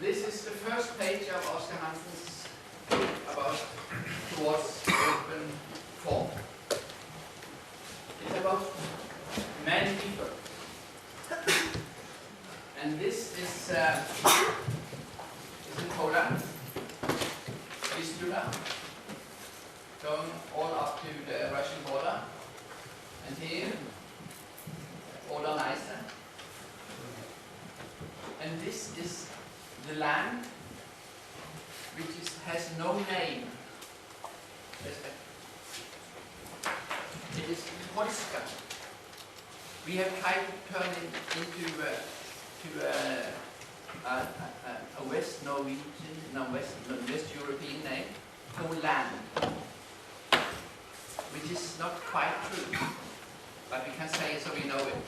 This is the first page of Oscar Hansen's book about towards open form. It's about many people. And this is in Poland, Vistula, going all up to the Russian border. And here, Oder-Neisse. And this is the land which has no name. It is Polska. We have tried to turn it into a West Norwegian, West European name, Poland, which is not quite true, but we can say it so we know it.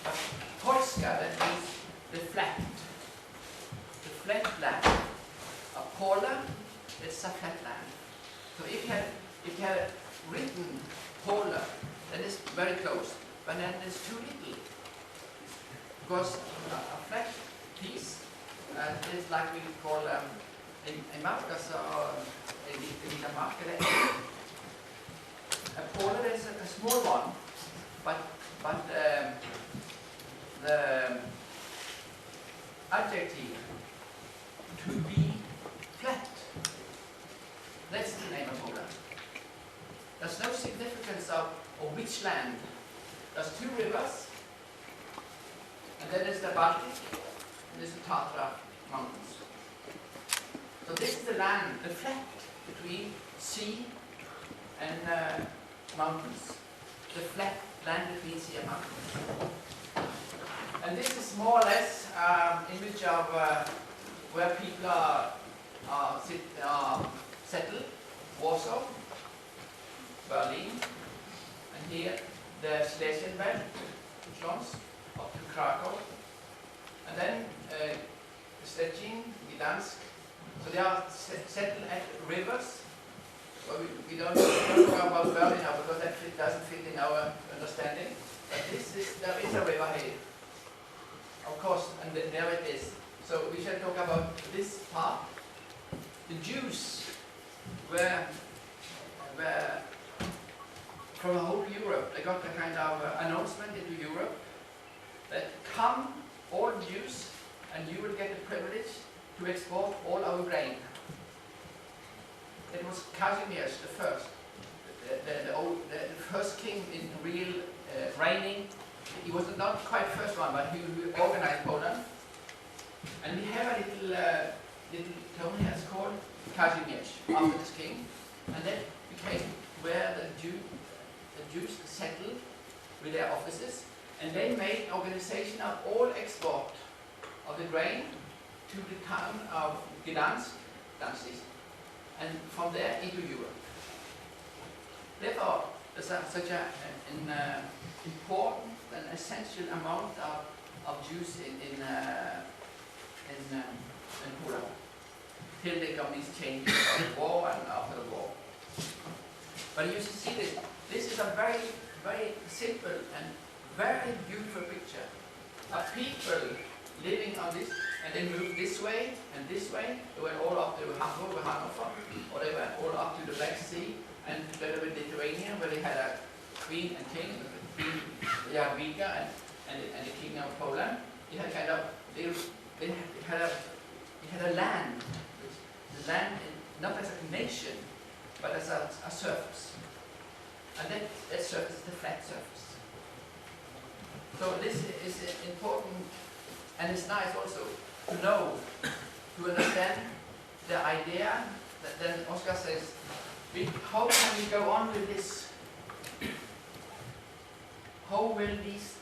But Polska, that means the flat land. A Pola, it's a flat land. So if you have written Pola, then it's very close, but then it's too little. Because a flat piece is like we call a mark, or a mark. A Pola is a small one, but the adjective to be flat, that's the name of Poland. There's no significance of which land. There's two rivers, and then there's the Baltic, and there's the Tatra mountains. So this is the land, the flat between sea and mountains. The flat land between sea and mountains. And this is more or less image of where people are settled. Warsaw, Berlin, and here the Silesian belt, Schloss, up to Krakow, and then Szczecin, Gdansk. So they are settled at rivers. Well, we don't talk about Berlin now because that doesn't fit in our understanding. But there is a river here, of course, and there it is. So we shall talk about this part. The Jews were from the whole Europe. They got a kind of announcement into Europe that come all Jews and you will get the privilege to export all our grain. It was Kazimierz the first, the first king in real reigning. He was not quite first one, but he organized Poland. And we have a little town here, it's called Kazimierz, after this king. And that became where the Jews settled with their offices. And they made an organization of all export of the grain to the town of Gdansk, and from there into Europe. Therefore, there's such an important and essential amount of Jews in Poland, till they got these changes of the war and after the war. But you see this is a very, very simple and very beautiful picture of people living on this, and they moved this way and this way. They went all up to Hamburg or Hanover, or they went all up to the Black Sea and together with Lithuania, where they had a queen and king, Queen Jadwiga and the king of Poland. They had kind of they had a land, the land not as a nation, but as a surface, and that surface is the flat surface. So this is important, and it's nice also to know, to understand the idea that then Oscar says, how can we go on with this? How will these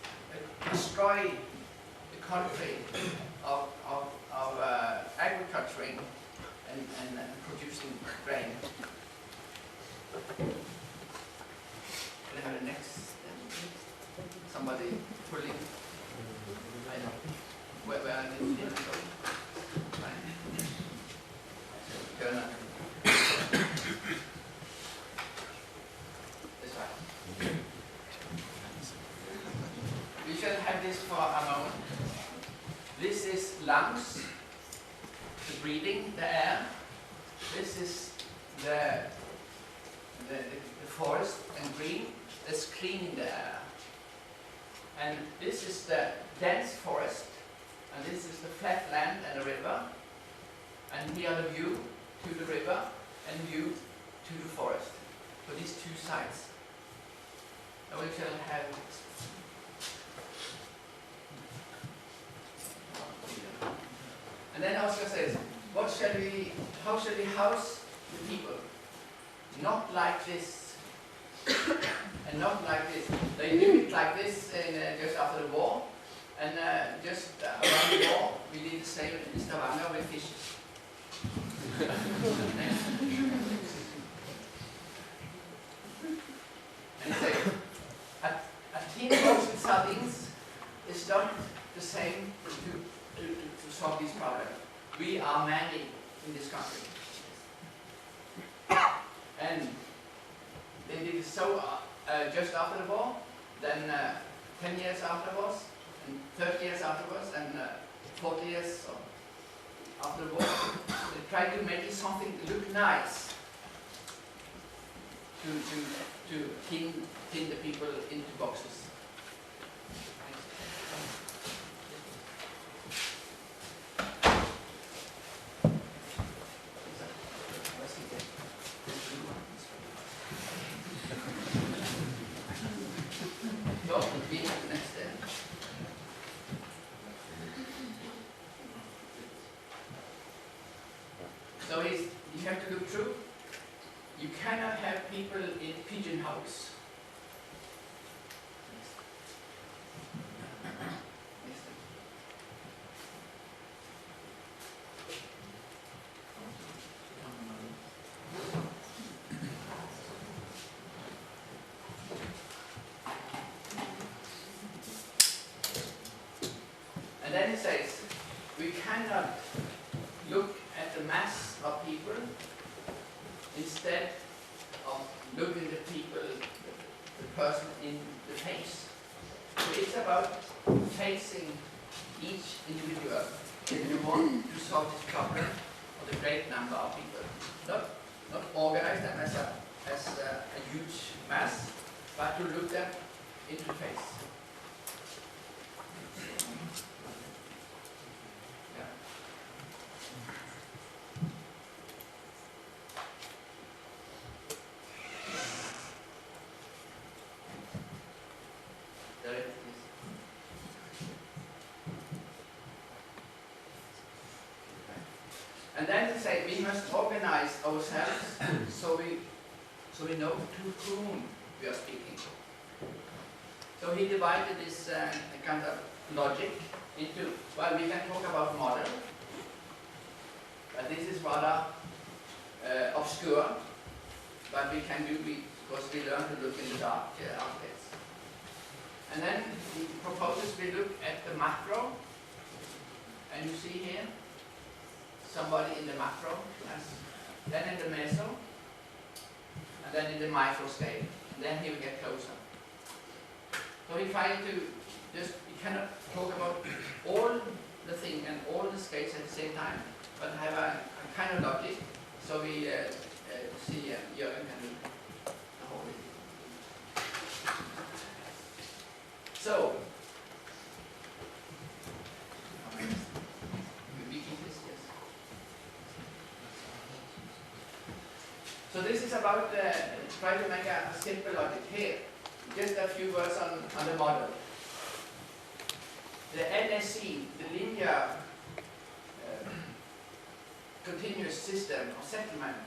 destroy the country of agriculturing and producing grain? Can I have the next? Somebody pulling. I know. Where are they? Turn up. This way. We shall have this for a moment. This is lungs, the breathing, the air. This is the forest and green that's cleaning the air. And this is the dense forest, and this is the flat land and the river. And here are the view to the river and view to the forest for these two sides. And we shall have and then Oscar says, how shall we house the people? Not like this. And not like this. They do it like this just after the war, and just around the war we did the same in Stavanger with fishes. And say, a tin box with sardines is not the same to solve these problems. We are many in this country, and they did so just after the war, then 10 years afterwards, and 30 years afterwards, and 40 years after the war. They tried to make it something look nice, to tin the people into boxes. So you have to look through. You cannot have people in pigeonholes. And then it says, we cannot look at the mass of people instead of looking the people, the person in the face. So it's about facing each individual if you want to solve this problem of the great number of people. Not organize them as a huge mass, but to look them into the face. And then they say we must organize ourselves so we know to whom we are speaking. So he divided this kind of logic into, well, we can talk about model, but this is rather obscure, but we can do because we learn to look in the dark architects. And then he proposes we look at the macro, and you see here somebody in the macro, then in the meso, and then in the micro scale. And then he will get closer. So he tried to just, he cannot talk about all the thing and all the scales at the same time, but have a kind of logic. So we see Jørgen can do the whole thing. So, so this is about trying to make a simple logic here. Just a few words on the model. The NSC, the linear continuous system of settlement,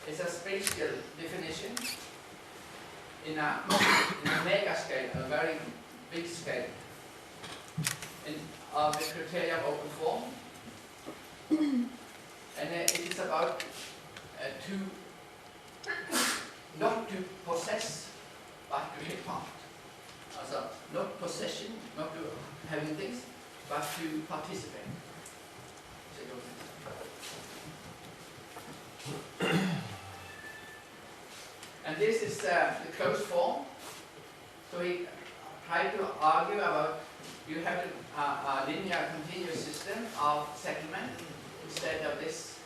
is a spatial definition in a mega scale, a very big scale, of the criteria of open form. And it is about not to possess, but to impart. Also, not possession, not to having things, but to participate. And this is the closed form. So he tried to argue about you have a linear continuous system of settlement instead of this,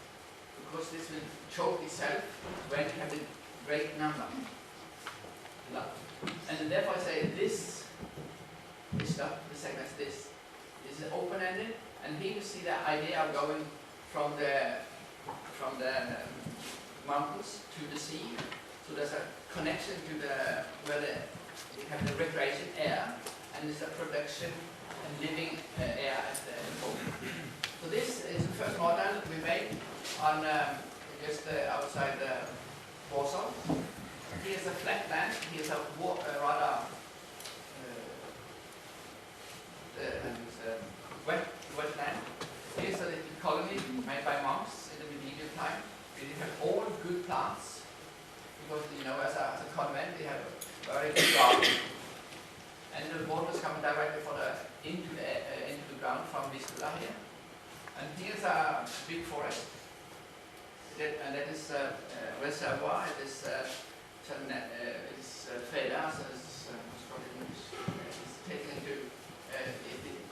because this will choke itself when you have the great number. And therefore I say this is not the same as this. This is open-ended, and here you see the idea of going from the mountains to the sea. So there's a connection to where you have the recreation air, and there's a production and living air at the home. So this is the first model we made on just outside Warsaw. Here's a flat land. Here's a rather wet land. Here's a little colony made by monks in the medieval time. We have all good plants, because as a convent they have a very good garden, and the water is coming directly into the ground from Vistula here. And here's a big forest, and that is a reservoir. It is Freda, so it's called in English. It's taken into.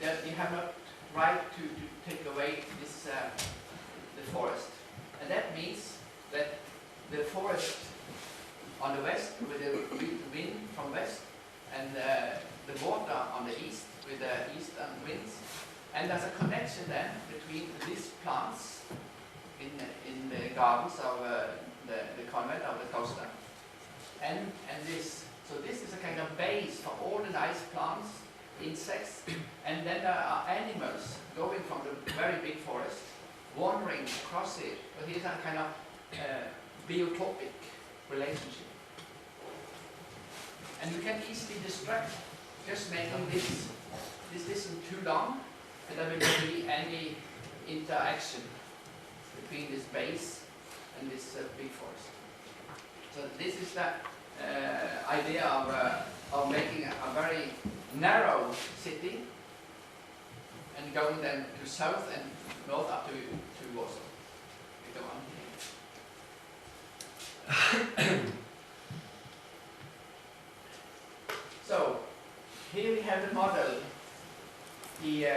You have not right to take away this the forest, and that means that the forest on the west with the wind from west, and the water on the east with the eastern winds, and there's a connection then between these plants in the gardens of the convent of the costa, and this. So this is a kind of base for all the nice plants, insects, and then there are animals going from the very big forest, wandering across it. But here's a kind of biotopic relationship. And you can easily distract just making this isn't too long, and there will not be any interaction between this base and this big forest. So this is the idea of making a very narrow city and going then to south and north up to Warsaw. We go on here. So here we have the model he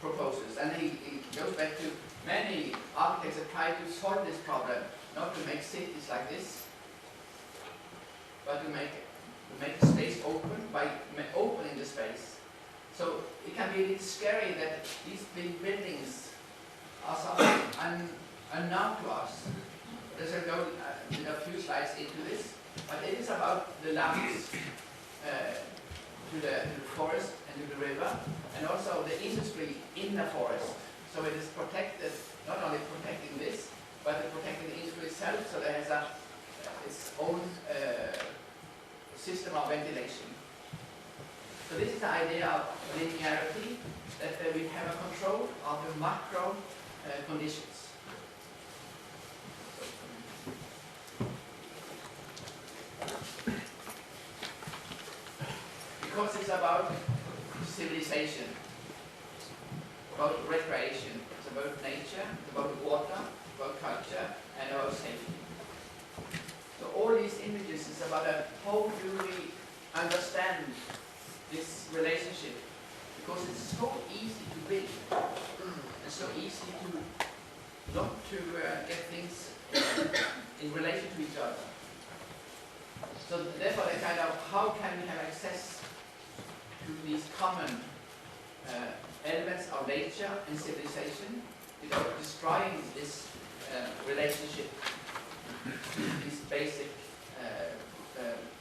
proposes, and he goes back to many architects that try to solve this problem, not to make cities like this, but to make the space open by opening the space. So it can be a bit scary that these big buildings are something unknown to us. There's a go in a few slides into this, but it is about the lands to the forest and to the river, and also the industry in the forest. So it is protected, not only protecting this, but protecting the industry itself, so that it has its own system of ventilation. So this is the idea of linearity, that we have a control of the macro conditions. Because it's about civilization, about recreation, it's about nature, it's about water, about culture, and about safety. So all these images is about how do we understand this relationship, because it's so easy to build and so easy to not to get things in relation to each other. So therefore the kind of how can we have access to these common elements of nature and civilization without destroying this relationship, these basic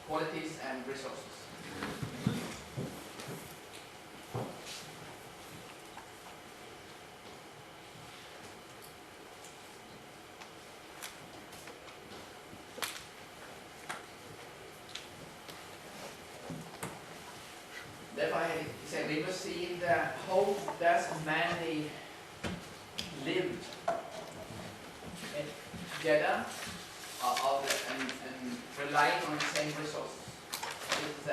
qualities and resources. say we must see how does man live together and relying on the same resources. This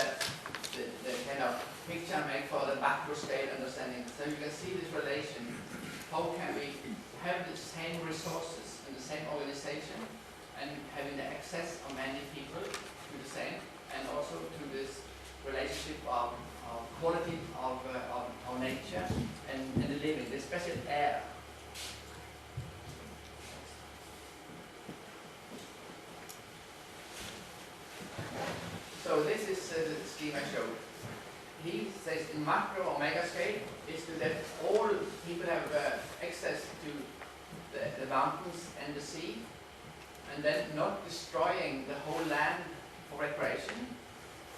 is the kind of picture I make for the macro scale understanding. So you can see this relation. How can we have the same resources in the same organization and having the access of many people to the same, and also to this relationship of quality of nature and the living, the special air. So this is the scheme I showed. He says in macro or mega scale is to that all people have access to the mountains and the sea, and then not destroying the whole land for recreation,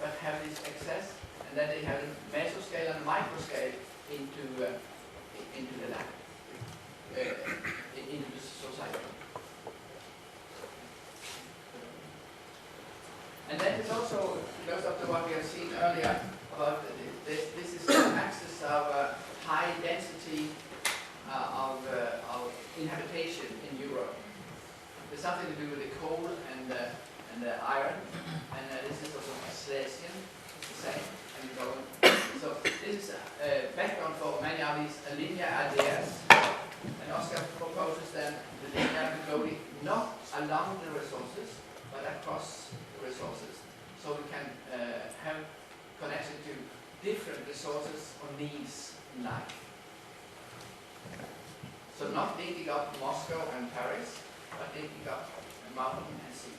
but have this access, and then they have a meso scale and micro scale into the land, into the society. And then it's also goes up to what we have seen earlier about this is the axis of high density of inhabitation in Europe. There's something to do with the coal and the iron, and this is also Silesian, it's the same, and going. So this is background for many of these linear ideas, and Oscar proposes then the linear going not along the resources, but across the resources, so we can have connection to different resources or needs in life. So not linking up Moscow and Paris, but linking up mountain and sea.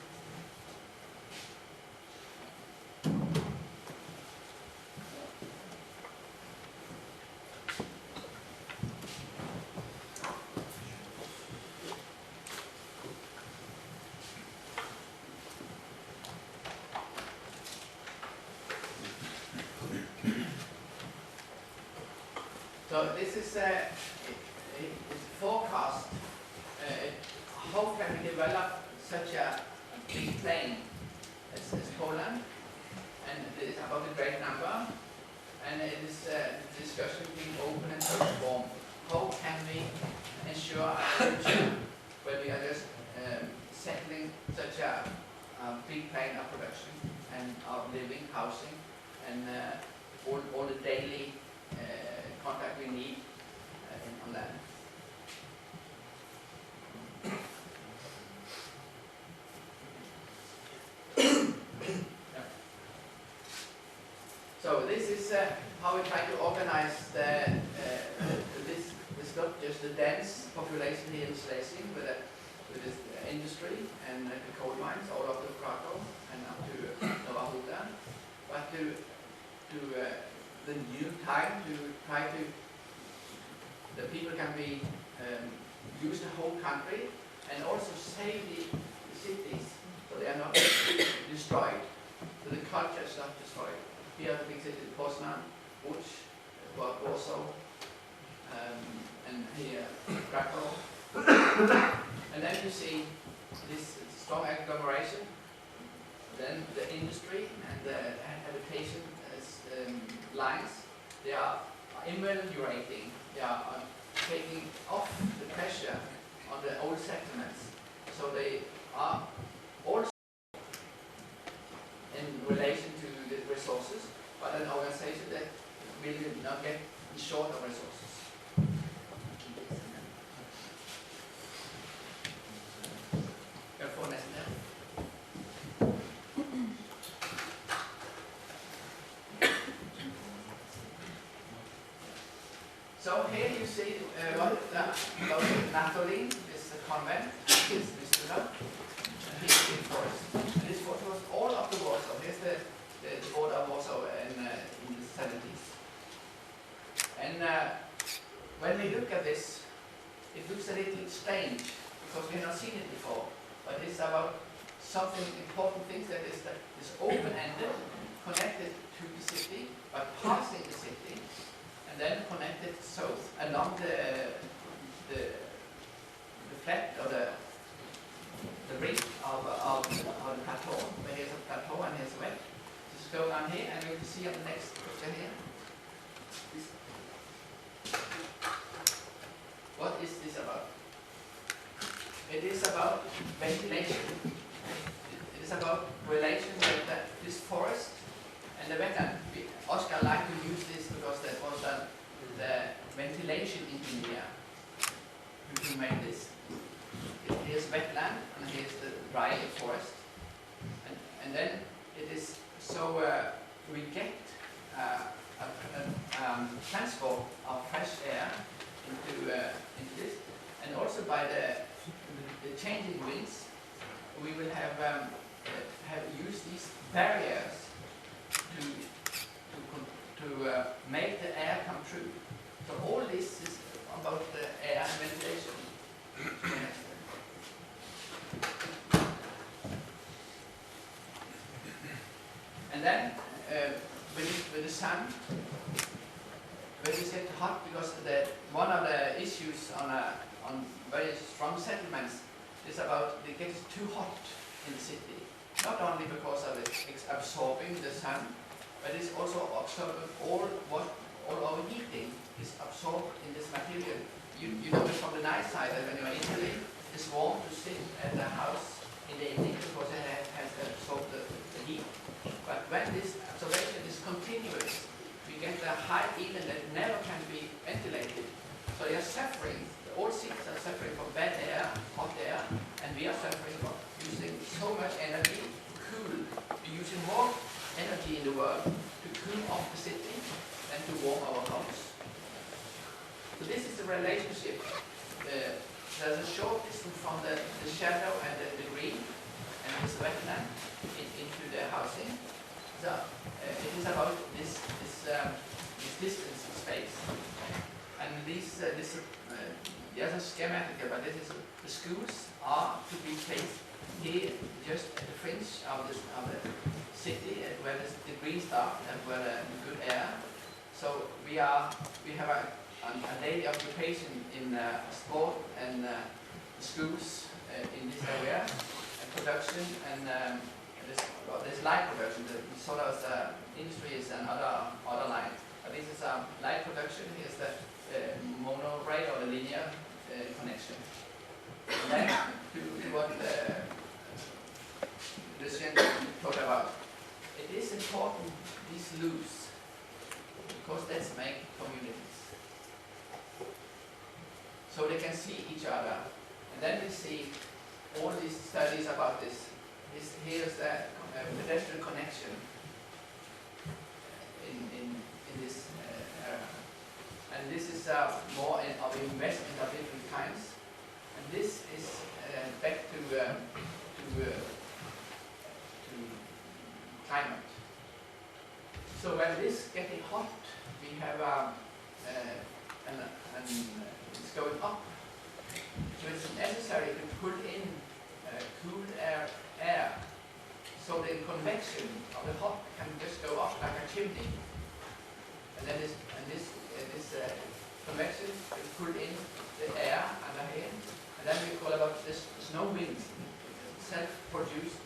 So this is a forecast. How can we develop such a big plain as Poland? And it is about a great number. And it is discussion being open and transformed. How can we ensure a future where we are just settling such a big plain of production and of living, housing, and all the daily contact we need on land. So this is how we try to organize this. It's not just the dense population here in Silesia with this industry and the coal mines all up to Krakow and up to Nova Huta, but to the new time to try to the people can be use the whole country and also save the cities so they are not destroyed, so the culture is not destroyed. Here the big cities, Poznan, Łódź, Warsaw, and here Krakow. And then you see this strong agglomeration, then the industry and the habitation lines, they are ameliorating, they are taking off the pressure on the old settlements. So they are also in relation to the resources, but an organization that will not get short of resources. So here you see what Nathalie, this convent, is Vistula, and here's the forest. And this was all up to Warsaw. Here's the border of Warsaw in the 70s. And when we look at this, it looks a little strange because we have not seen it before. But it's about something important things that is open-ended, connected to the city, by passing the city, and then connected south along the flat or the ridge of the plateau. Where here's a plateau and here's a wet. Just go down here and you can see on the next picture here. What is this about? It is about ventilation. It is about relation with this forest and the wetland. Oscar liked to use this because that was the ventilation engineer who made this. Here's wetland and here's the dry forest. And then it is so we get transport of fresh air into this, and also by the changing winds, we will have used these barriers to make the air come through. So all this is about the air and ventilation. And then with the sun, when it gets hot, because one of the issues on very strong settlements is about it gets too hot in the city. Not only because of it absorbing the sun, but it's also absorbing all our heating is absorbed in this material. You know it from the night side that when you're in Italy, it's warm to sit at the house in the evening because it has absorbed the heat. But when this absorption is continuous, we get a high even that never can be ventilated. So you're suffering, all cities are suffering from bad air, hot air, and we are suffering from using so much energy to cool. We're using more energy in the world to cool off the city than to warm our house. So this is the relationship. There's a short distance from the shadow and the green and this wetland into the housing. So it is about this distance in space. And there's a schematic here, but this is the schools are to be placed here just at the fringe of the city, where the green stuff and where the good air. So we have a daily occupation in sport and schools in this area, and production and there's light production. The solar industry is another line. But this is light production. Here's the monorail or the linear connection. And then to what Lucien talked about. It is important, these loops, because let's make communities. So they can see each other. And then we see all these studies about this. Here's a pedestrian connection in this area. And this is more of investment of different kinds. And this is back to climate. So when this getting hot, we have and it's going up. So it's necessary to put in cool air, so the convection of the hot can just go up like a chimney. And then this convection is put in the air under here, and then we call about this snow wind, self-produced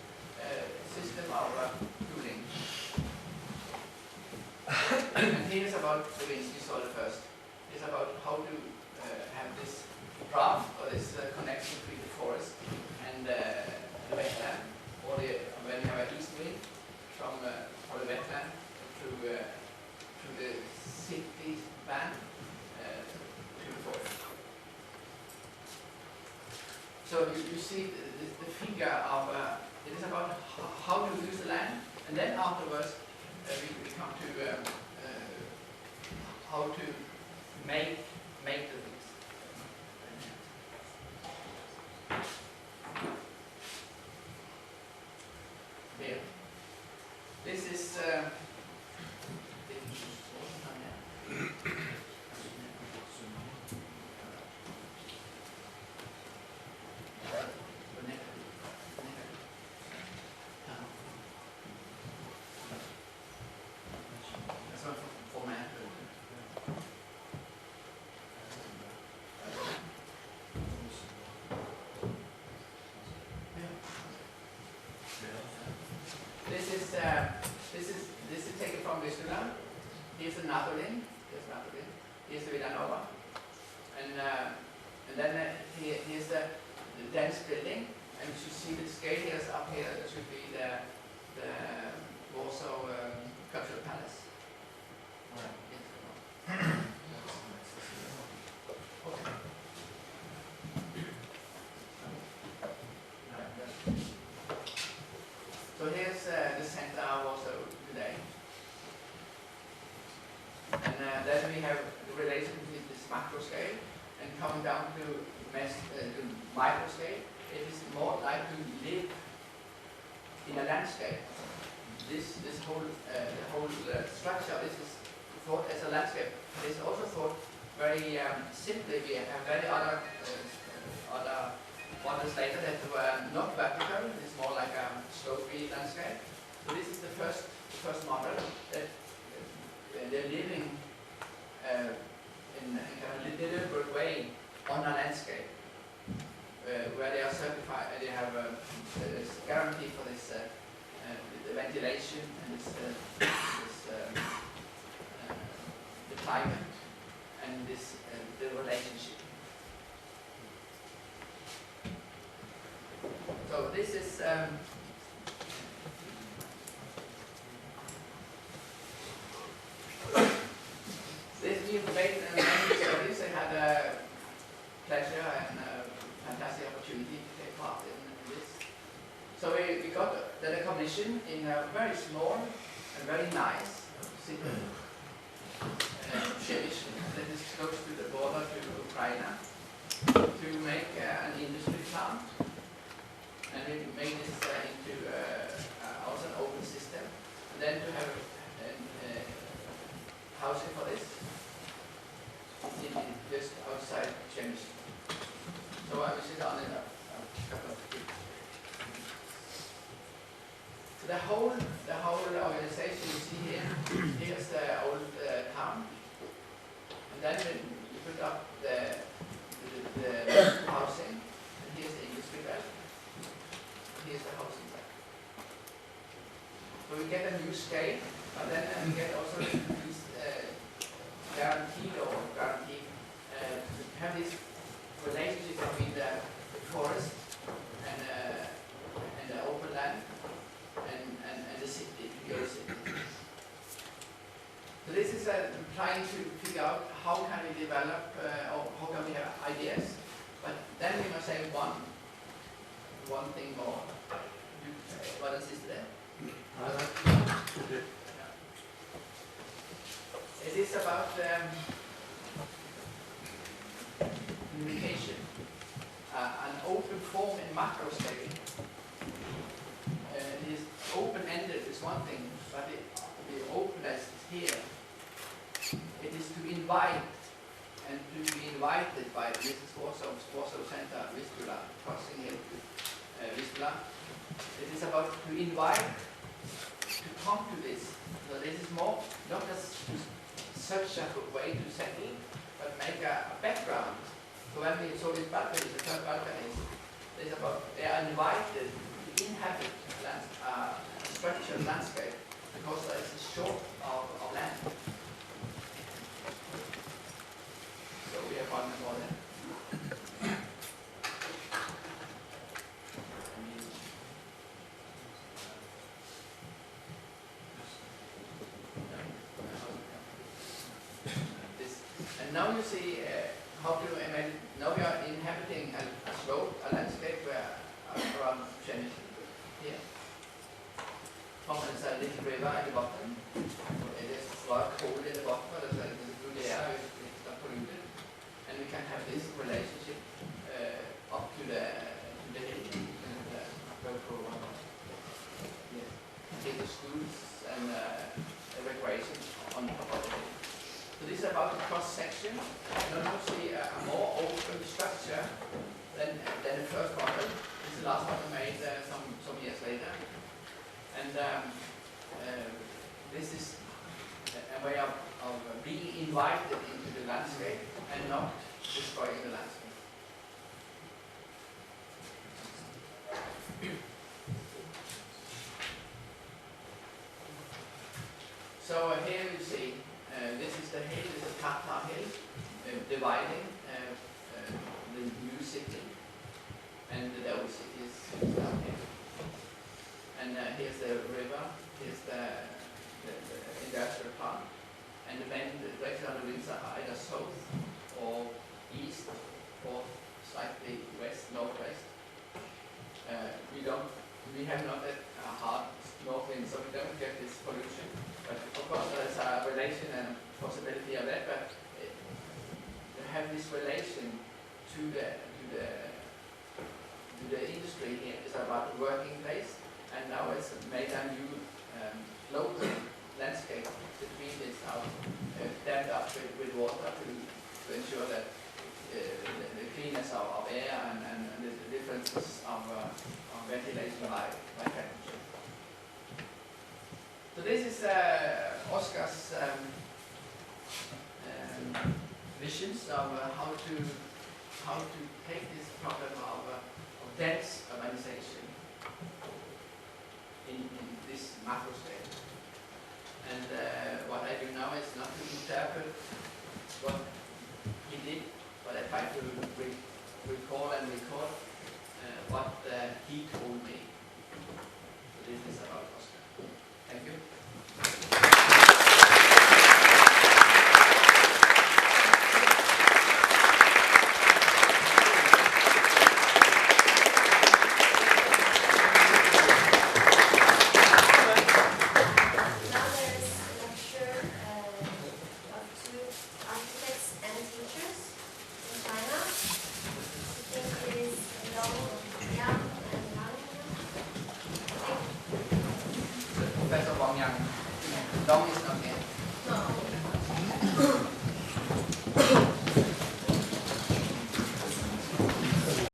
system of cooling. And here's about the winds you saw the first. It's about how to have this draft or this connection between the forest and the wetland, or when you have an east wind from the wetland to the city band to the forest. So you see the figure of it is about how to use the land, and then afterwards we come to how to make the things. There. This is this is taken from Vishnu. Here's another link. Here's Napoli. Here's the Villanova. And then here's the dense building. And you should see the scale here is up here. That should be the Warsaw Cultural Palace. Okay. So here's the center of Warsaw today. And then we have the relation between this macro scale and coming down to micro scale. It is more like to live in a landscape. This whole the whole structure. This is thought as a landscape. It is also thought very simply. We have many other models later that were not vertical. It's more like a slopey landscape. So this is the first model that they're living in a kind of deliberate way on a landscape. Where they are certified, they have a guarantee for this the ventilation and the climate and this the relationship. So this is this new debate and many studies. I had a pleasure and fantastic opportunity to take part in this. So we got the recognition in a very small and very nice city, Chemist, that is close to the border to Ukraine, to make an industry plant. And we made this into also an open system. And then to have housing for this just outside Chemist. So I will sit down in a couple of weeks. So the whole organization you see here, here's the old town. And then we put up the housing, and here's the industry belt. Here's the housing belt. So we get a new scale, but then we get also this guaranteed to have this relationship between the forest and the open land and the city, your city. So this is trying to figure out how can we develop or how can we have ideas. But then we must say one thing more. What else is there? It is about communication. An open form in macro scale. It is open-ended is one thing, but the openness is here. It is to invite and to be invited by this is Warsaw Center, Vistula, crossing here to Vistula. It is about to invite to come to this. So this is more not as such a way to settle, but make a background. So when we saw this balcony, the third balcony, it's about they are invited to inhabit a structured landscape because there is a short of land. So we have one more there. And now you see how to imagine. Now we are inhabiting a slope, a landscape where around Chemist here. There's a little river at the bottom. It is cold in the bottom, but there's a good air, it's not polluted. And we can have this relationship up to the hill and go for the schools and recreation on top of it. So this is about the cross section. Now you see a more open structure than the first model. This is the last one we made some years later. And this is a way of being invited into the landscape and not destroying the landscape. So here you see This is the hill, this is Tartar Hill, dividing the new city and the old city is down here. And here's the river, here's the industrial park, and the direction of the winds are either south or east or slightly west, northwest. We have not that hard north wind, so we don't get this pollution. But of course, there's a relation and possibility of that. But to have this relation to the industry here is about the working place, and now it's made a new local landscape between this now dammed up with water to ensure that the cleanness of air and the differences of ventilation by temperature. So this is Oscar's visions of how to take this problem of dense urbanization in this macro scale. And what I do now is not to interpret what he did, but I try to recall and record what he told me. So this is about Oscar. Thank you. Long is not